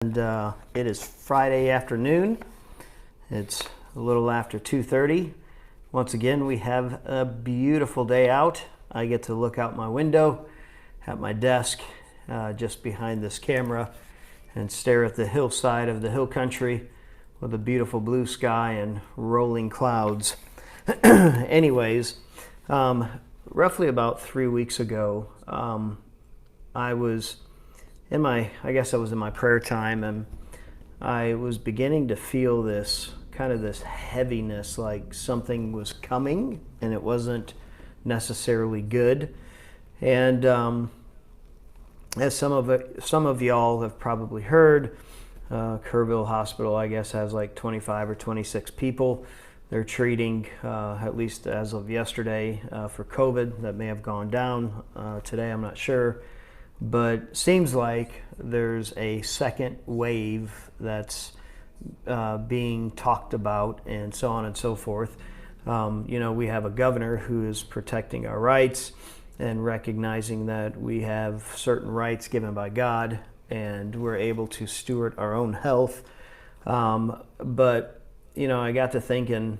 And it is Friday afternoon. It's a little after 2:30. Once again, we have a beautiful day out. I get to look out my window at my desk just behind this camera and stare at the hillside of the hill country with a beautiful blue sky and rolling clouds. Anyways, roughly about 3 weeks ago, I was in my prayer time, and I was beginning to feel this heaviness, like something was coming and it wasn't necessarily good. And as some of y'all have probably heard, Kerrville Hospital, I guess, has like 25 or 26 people they're treating, at least as of yesterday, for COVID. That may have gone down today, I'm not sure. But seems like there's a second wave that's being talked about, and so on and so forth. We have a governor who is protecting our rights and recognizing that we have certain rights given by God, and we're able to steward our own health. But I got to thinking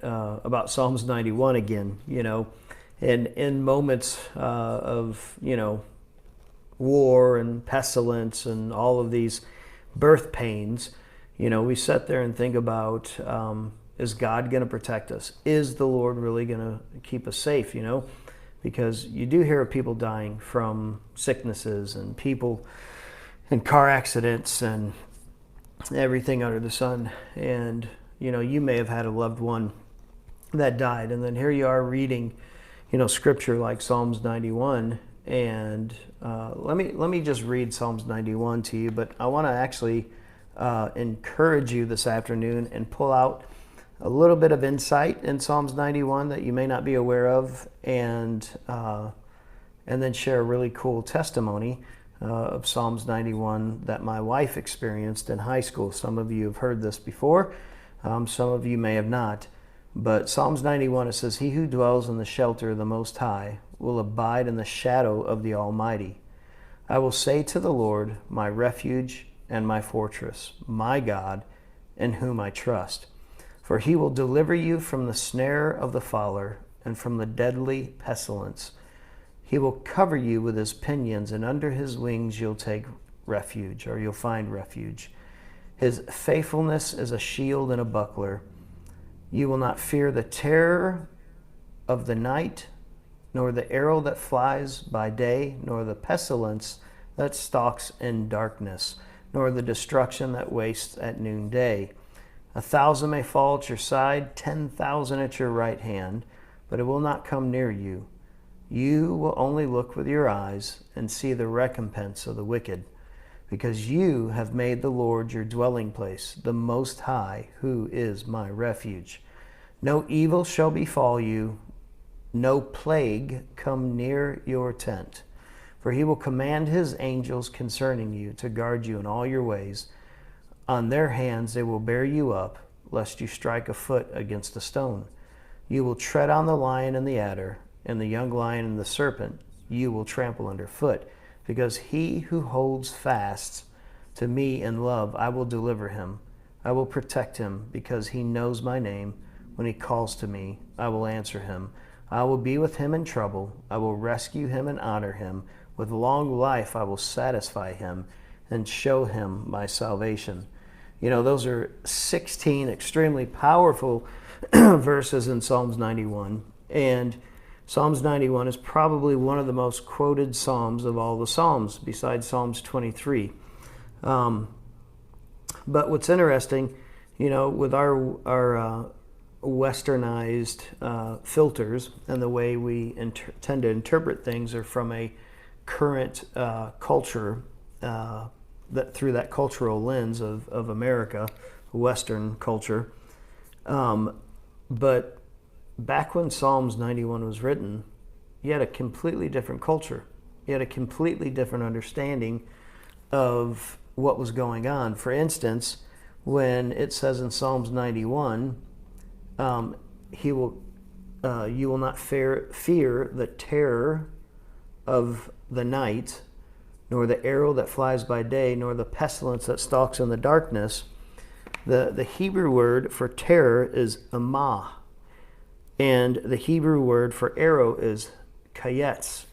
about Psalms 91 again. And in moments of war and pestilence and all of these birth pains, we sit there and think about, is God going to protect us? Is the Lord really going to keep us safe? Because you do hear of people dying from sicknesses and people in car accidents and everything under the sun. And, you may have had a loved one that died, and then here you are reading, scripture like Psalms 91. And let me just read Psalms 91 to you, but I want to actually encourage you this afternoon and pull out a little bit of insight in Psalms 91 that you may not be aware of, and then share a really cool testimony of Psalms 91 that my wife experienced in high school. Some of you have heard this before, some of you may have not. But Psalms 91, it says, "He who dwells in the shelter of the Most High will abide in the shadow of the Almighty. I will say to the Lord, my refuge and my fortress, my God, in whom I trust. For he will deliver you from the snare of the fowler and from the deadly pestilence. He will cover you with his pinions, and under his wings you'll take refuge," or you'll find refuge. "His faithfulness is a shield and a buckler. You will not fear the terror of the night, nor the arrow that flies by day, nor the pestilence that stalks in darkness, nor the destruction that wastes at noonday. 1,000 may fall at your side, 10,000 at your right hand, but it will not come near you. You will only look with your eyes and see the recompense of the wicked, because you have made the Lord your dwelling place, the Most High, who is my refuge. No evil shall befall you, no plague come near your tent. For he will command his angels concerning you to guard you in all your ways. On their hands they will bear you up, lest you strike a foot against a stone. You will tread on the lion and the adder, and the young lion and the serpent you will trample underfoot. Because he who holds fast to me in love, I will deliver him. I will protect him, because he knows my name. When he calls to me, I will answer him. I will be with him in trouble. I will rescue him and honor him. With long life I will satisfy him and show him my salvation." Those are 16 extremely powerful verses in Psalms 91. And Psalms 91 is probably one of the most quoted Psalms of all the Psalms, besides Psalms 23. But what's interesting, with our westernized filters and the way we tend to interpret things are from a current culture, that through that cultural lens of America, Western culture. But back when Psalms 91 was written, you had a completely different culture. You had a completely different understanding of what was going on. For instance, when it says in Psalms 91, you will not fear the terror of the night, nor the arrow that flies by day, nor the pestilence that stalks in the darkness. The Hebrew word for terror is amah, and the Hebrew word for arrow is kayetz.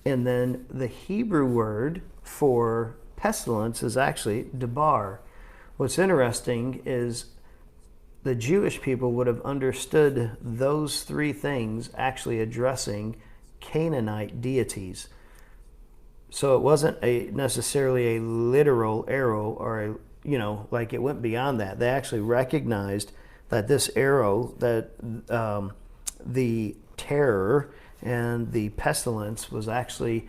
And then the Hebrew word for pestilence is actually debar. What's interesting is the Jewish people would have understood those three things actually addressing Canaanite deities. So it wasn't necessarily a literal arrow or like it went beyond that. They actually recognized that this arrow, that the terror and the pestilence was actually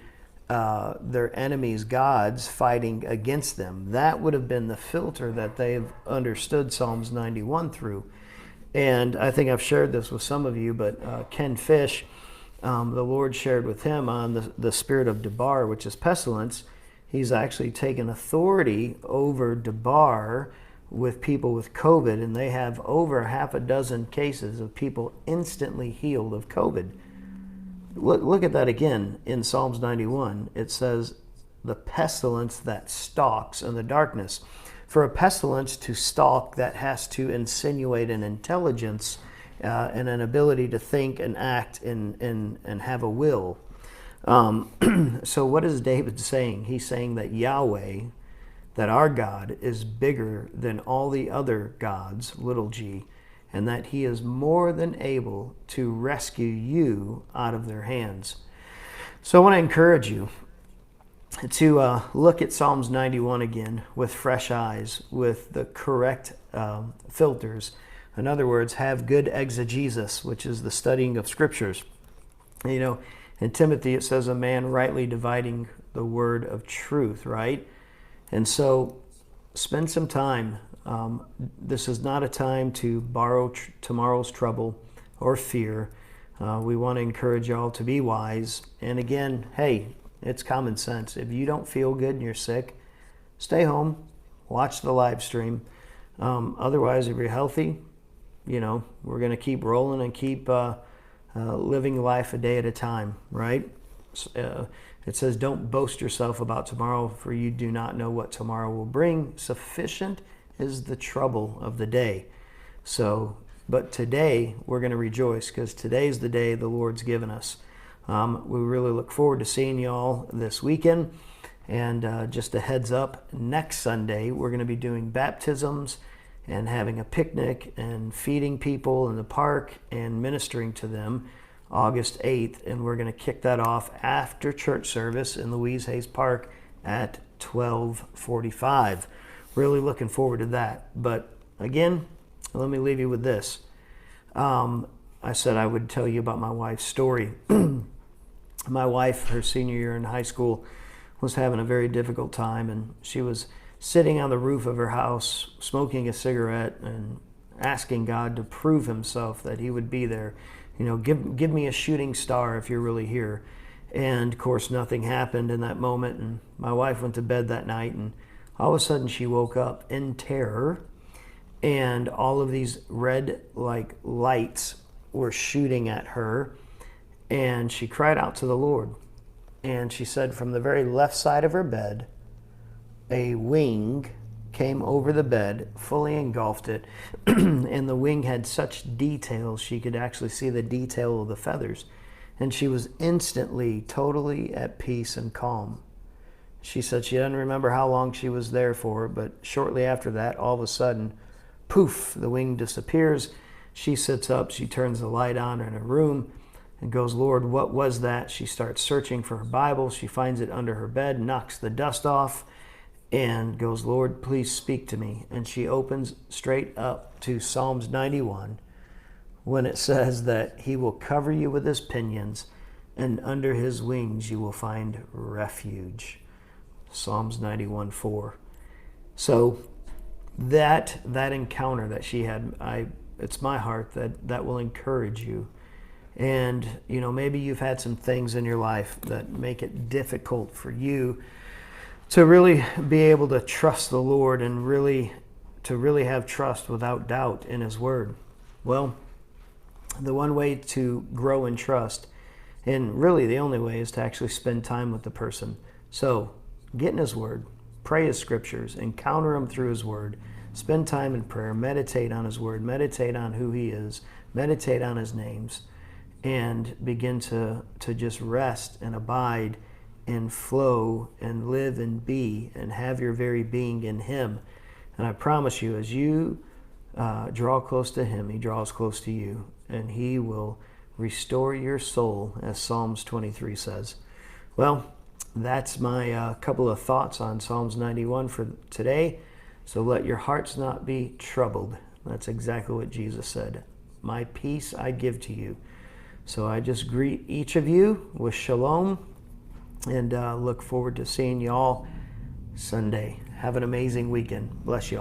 their enemies' gods fighting against them. That would have been the filter that they've understood Psalms 91 through. And I think I've shared this with some of you, but Ken Fish, the Lord shared with him on the spirit of debar, which is pestilence. He's actually taken authority over debar with people with COVID, and they have over half a dozen cases of people instantly healed of COVID. Look at that again in Psalms 91. It says, the pestilence that stalks in the darkness. For a pestilence to stalk, that has to insinuate an intelligence and an ability to think and act and have a will. So what is David saying? He's saying that Yahweh, that our God, is bigger than all the other gods, little g, and that he is more than able to rescue you out of their hands. So I want to encourage you to look at Psalms 91 again with fresh eyes, with the correct filters. In other words, have good exegesis, which is the studying of scriptures. In Timothy it says a man rightly dividing the word of truth, right? And so spend some time. This is not a time to borrow tomorrow's trouble or fear. We want to encourage y'all to be wise. And again, hey, it's common sense. If you don't feel good and you're sick, stay home, watch the live stream. Otherwise, if you're healthy, we're going to keep rolling and keep living life a day at a time, right? It says, don't boast yourself about tomorrow, for you do not know what tomorrow will bring. Sufficient is the trouble of the day. But today we're going to rejoice, because today's the day the Lord's given us. We really look forward to seeing y'all this weekend. And just a heads up, next Sunday we're going to be doing baptisms and having a picnic and feeding people in the park and ministering to them August 8th. And we're going to kick that off after church service in Louise Hayes Park at 12:45. Really looking forward to that. But again, let me leave you with this. I said I would tell you about my wife's story. My wife, her senior year in high school, was having a very difficult time, and she was sitting on the roof of her house, smoking a cigarette and asking God to prove himself, that he would be there. Give me a shooting star if you're really here. And of course, nothing happened in that moment. And my wife went to bed that night, and all of a sudden she woke up in terror, and all of these red lights were shooting at her. And she cried out to the Lord. And she said from the very left side of her bed, a wing came over the bed, fully engulfed it, and the wing had such details, she could actually see the detail of the feathers. And she was instantly totally at peace and calm. She said she doesn't remember how long she was there for, but shortly after that, all of a sudden, poof, the wing disappears. She sits up, she turns the light on in her room and goes, Lord, what was that? She starts searching for her Bible. She finds it under her bed, knocks the dust off, and goes, Lord, please speak to me. And she opens straight up to Psalms 91, when it says that he will cover you with his pinions, and under his wings you will find refuge. Psalms 91:4. So that encounter that she had, it's my heart that will encourage you. And maybe you've had some things in your life that make it difficult for you to really be able to trust the Lord and to really have trust without doubt in his word. Well, the one way to grow in trust, and really the only way, is to actually spend time with the person, So get in His Word, pray His scriptures, encounter Him through His Word, spend time in prayer, meditate on His Word, meditate on who He is, meditate on His names, and begin to just rest and abide and flow and live and be and have your very being in Him. And I promise you, as you draw close to Him, He draws close to you, and He will restore your soul, as Psalms 23 says. Well, that's my couple of thoughts on Psalms 91 for today. So let your hearts not be troubled. That's exactly what Jesus said. My peace I give to you. So I just greet each of you with shalom, and look forward to seeing you all Sunday. Have an amazing weekend. Bless you all.